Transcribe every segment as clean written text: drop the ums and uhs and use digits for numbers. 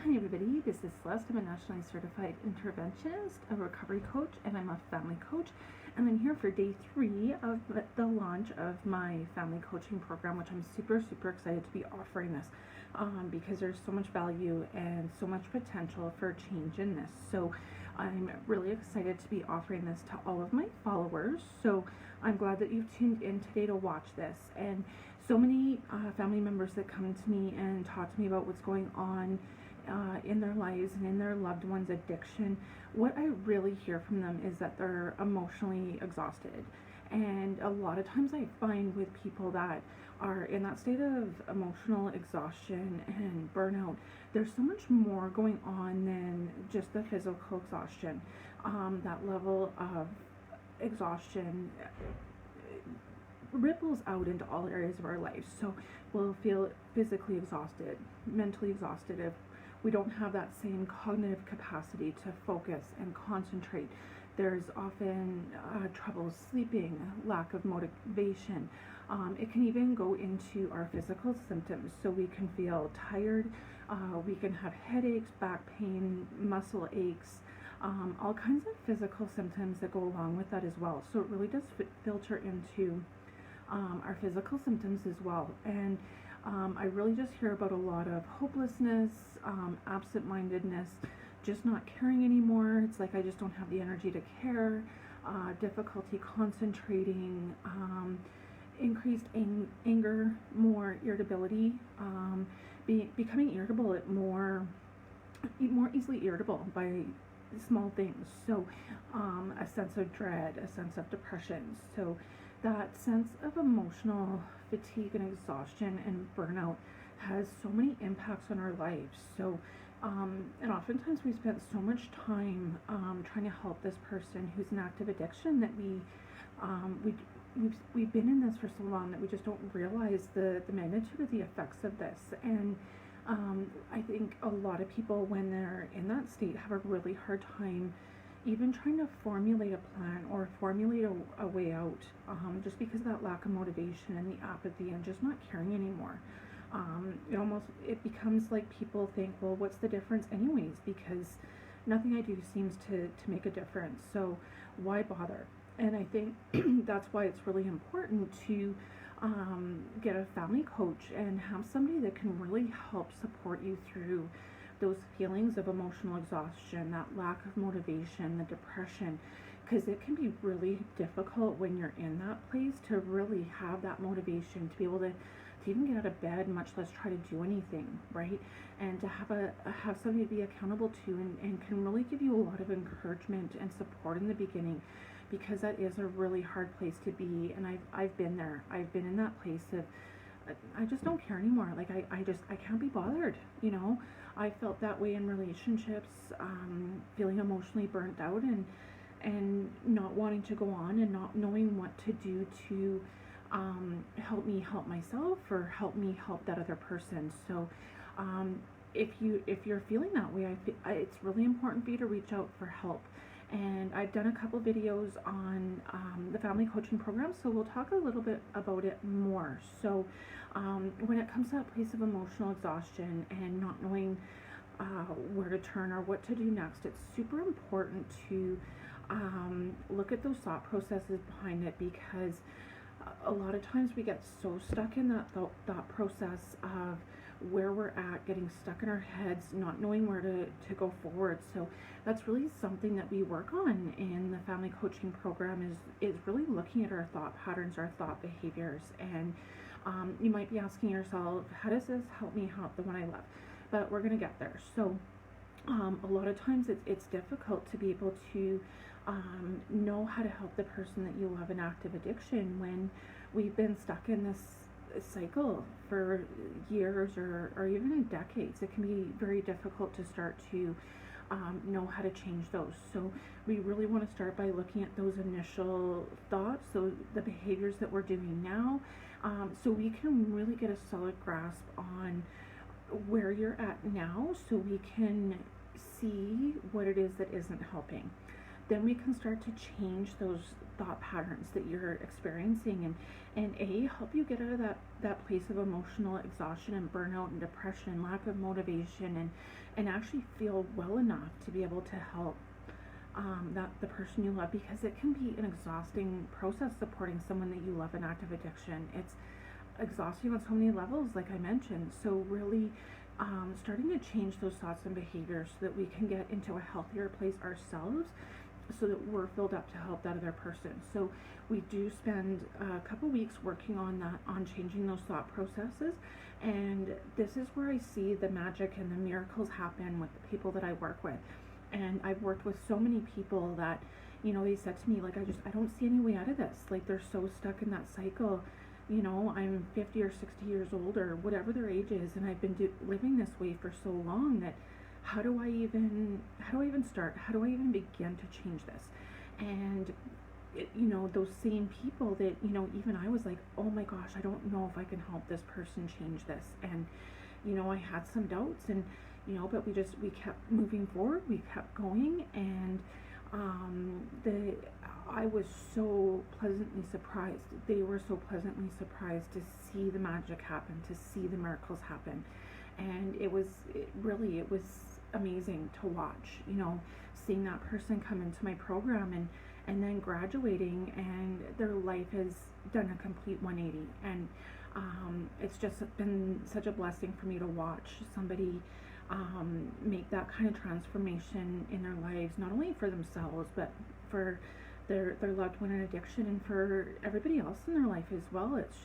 Hi everybody, this is Celeste. I'm a nationally certified interventionist, a recovery coach, and I'm a family coach. And I'm here for day 3 of the launch of my family coaching program, which I'm super excited to be offering this because there's so much value and so much potential for change in this. So I'm really excited to be offering this to all of my followers. So I'm glad that you've tuned in today to watch this. And so many family members that come to me and talk to me about what's going on in their lives and in their loved ones' addiction, what I really hear from them is that they're emotionally exhausted. And a lot of times I find with people that are in that state of emotional exhaustion and burnout, there's so much more going on than just the physical exhaustion. That level of exhaustion ripples out into all areas of our life. So we'll feel physically exhausted, mentally exhausted if we don't have that same cognitive capacity to focus and concentrate. There's often trouble sleeping, lack of motivation. It can even go into our physical symptoms. So we can feel tired, we can have headaches, back pain, muscle aches, all kinds of physical symptoms that go along with that as well. So it really does filter into our physical symptoms as well. And I really just hear about a lot of hopelessness, absentmindedness, just not caring anymore. It's like I just don't have the energy to care, difficulty concentrating, increased anger, more irritability, becoming irritable at more easily irritable by small things. So a sense of dread, a sense of depression. So that sense of emotional fatigue and exhaustion and burnout has so many impacts on our lives. So and oftentimes we spend so much time trying to help this person who's in active addiction that we've been in this for so long that we just don't realize the magnitude of the effects of this. And I think a lot of people, when they're in that state, have a really hard time even trying to formulate a plan or formulate a way out, just because of that lack of motivation and the apathy and just not caring anymore. It becomes like people think, well, what's the difference anyways? Because nothing I do seems to make a difference. So why bother? And I think that's why it's really important to get a family coach and have somebody that can really help support you through those feelings of emotional exhaustion, that lack of motivation, the depression, because it can be really difficult when you're in that place to really have that motivation to be able to even get out of bed, much less try to do anything, right? And to have somebody to be accountable to and can really give you a lot of encouragement and support in the beginning, because that is a really hard place to be. And I've been there. I've been in that place of I just don't care anymore. Like I can't be bothered, you know. I felt that way in relationships, feeling emotionally burnt out and not wanting to go on and not knowing what to do to help me help myself or help me help that other person. So if you're feeling that way, it's really important for you to reach out for help. And I've done a couple videos on the family coaching program, so we'll talk a little bit about it more. So when it comes to that place of emotional exhaustion and not knowing where to turn or what to do next, it's super important to look at those thought processes behind it, because a lot of times we get so stuck in that thought process of where we're at, getting stuck in our heads, not knowing where to go forward. So that's really something that we work on in the family coaching program, is really looking at our thought patterns, our thought behaviors. And you might be asking yourself, how does this help me help the one I love? But we're going to get there. So a lot of times it's difficult to be able to know how to help the person that you love in active addiction when we've been stuck in this cycle for years or even decades. It can be very difficult to start to know how to change those. So we really want to start by looking at those initial thoughts, so the behaviors that we're doing now, so we can really get a solid grasp on where you're at now, so we can see what it is that isn't helping. then we can start to change those thought patterns that you're experiencing, and help you get out of that place of emotional exhaustion and burnout and depression and lack of motivation, and actually feel well enough to be able to help that the person you love, because it can be an exhausting process supporting someone that you love in active addiction. It's exhausting on so many levels, like I mentioned. So really starting to change those thoughts and behaviors so that we can get into a healthier place ourselves, so that we're filled up to help that other person. So we do spend a couple weeks working on that, on changing those thought processes. And this is where I see the magic and the miracles happen with the people that I work with. And I've worked with so many people that, they said to me, like, I don't see any way out of this. Like, they're so stuck in that cycle. I'm 50 or 60 years old, or whatever their age is, and I've been living this way for so long that how do I even start? How do I even begin to change this? And those same people that, even I was like, oh my gosh, I don't know if I can help this person change this. And, I had some doubts, and, but we kept moving forward, we kept going, and I was so pleasantly surprised. They were so pleasantly surprised to see the magic happen, to see the miracles happen. And it was amazing to watch, seeing that person come into my program and then graduating, and their life has done a complete 180. And it's just been such a blessing for me to watch somebody make that kind of transformation in their lives, not only for themselves, but for their loved one in addiction, and for everybody else in their life as well. It's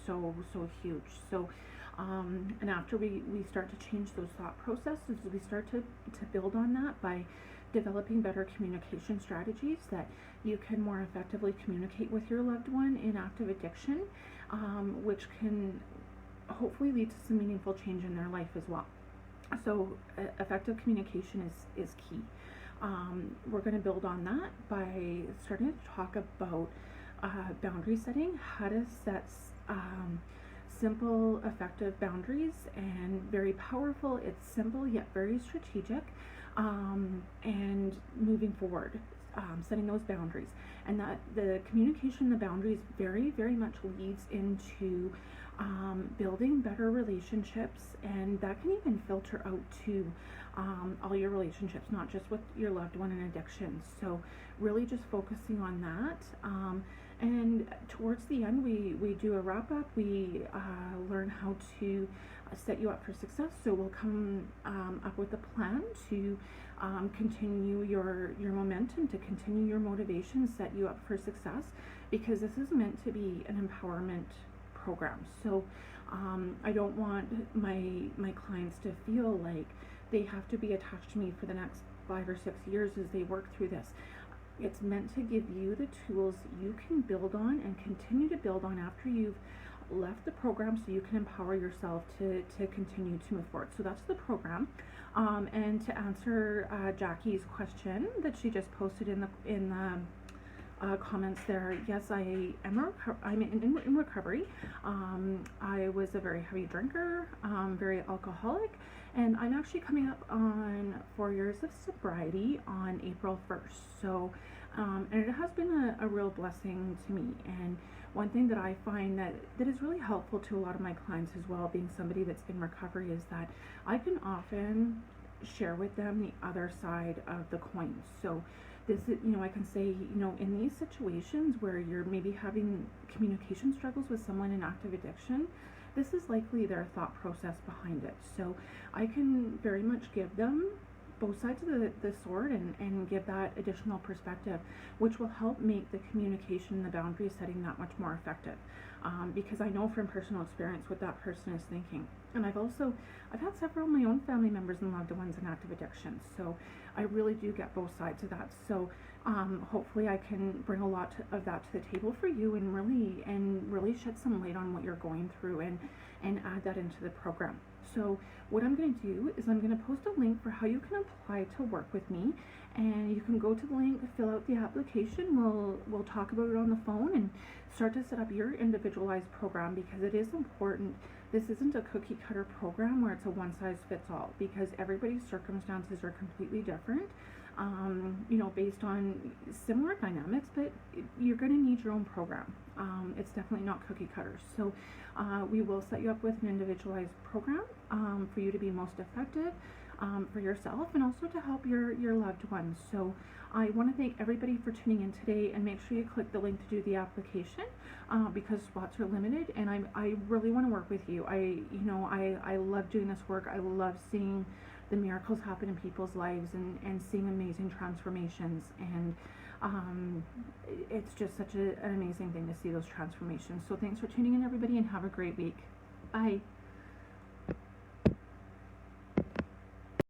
so huge. So and after we start to change those thought processes, we start to build on that by developing better communication strategies that you can more effectively communicate with your loved one in active addiction, which can hopefully lead to some meaningful change in their life as well. So effective communication is key. We're going to build on that by starting to talk about boundary setting, how to set simple, effective boundaries, and very powerful. It's simple yet very strategic, and moving forward, setting those boundaries. And that the communication, the boundaries very, very much leads into building better relationships, and that can even filter out to all your relationships, not just with your loved one in addiction. So really just focusing on that. And towards the end, we do a wrap up. We learn how to set you up for success. So we'll come up with a plan to continue your momentum, to continue your motivation, set you up for success, because this is meant to be an empowerment program. So I don't want my clients to feel like they have to be attached to me for the next 5 or 6 years as they work through this. It's meant to give you the tools you can build on and continue to build on after you've left the program, so you can empower yourself to continue to move forward. So that's the program. And to answer Jackie's question that she just posted in the comments there, yes, I'm in recovery. I was a very heavy drinker, very alcoholic, and I'm actually coming up on 4 years of sobriety on April 1st. So, and it has been a real blessing to me. And one thing that I find that is really helpful to a lot of my clients as well, being somebody that's in recovery, is that I can often share with them the other side of the coin. So this is, I can say, in these situations where you're maybe having communication struggles with someone in active addiction, this is likely their thought process behind it. So I can very much give them both sides of the sword and give that additional perspective, which will help make the communication and the boundary setting that much more effective. Because I know from personal experience what that person is thinking. And I've had several of my own family members and loved ones in active addiction. So I really do get both sides of that. So hopefully I can bring a lot of that to the table for you, and really shed some light on what you're going through, and add that into the program. So what I'm going to do is I'm going to post a link for how you can apply to work with me, and you can go to the link, fill out the application. We'll talk about it on the phone and start to set up your individualized program, because it is important. This isn't a cookie cutter program where it's a one size fits all, because everybody's circumstances are completely different. based on similar dynamics, but you're going to need your own program. It's definitely not cookie cutters. So we will set you up with an individualized program for you to be most effective for yourself and also to help your loved ones. So I want to thank everybody for tuning in today, and make sure you click the link to do the application because spots are limited, and I really want to work with you. I love doing this work. I love seeing the miracles happen in people's lives and seeing amazing transformations, and it's just such an amazing thing to see those transformations. So thanks for tuning in, everybody, and have a great week. Bye.